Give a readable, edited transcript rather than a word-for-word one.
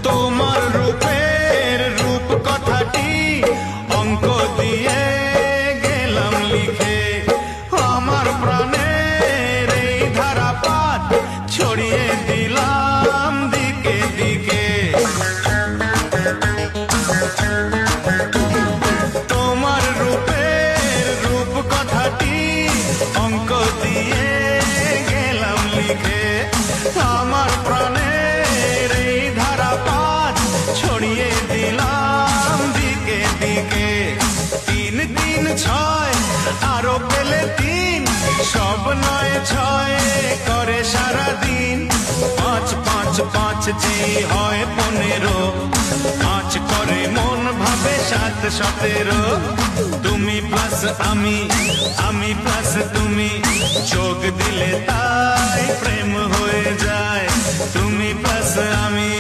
তোমার রূপের রূপ কথাটি অঙ্ক দিয়ে গেলাম লিখে, আমার প্রাণের এই ধারাপাত ছড়িয়ে দিলাম দিকে দিকে। তোমার রূপের রূপ কথাটি অঙ্ক দিয়ে গেলাম লিখে, আমার প্রাণের এই ধারাপাত ছড়িয়ে দিলাম দিকে দিকে। 3 3 6 আরো পেলে 3, সব 9 6 করে সারাদিন। 5 5 5 জি হয় 15, 5 করে মন ভাবে 7 17। তুমি প্লাস আমি, আমি প্লাস তুমি, যোগ দিলে তাই প্রেম হয়ে যায়। তুমি প্লাস আমি।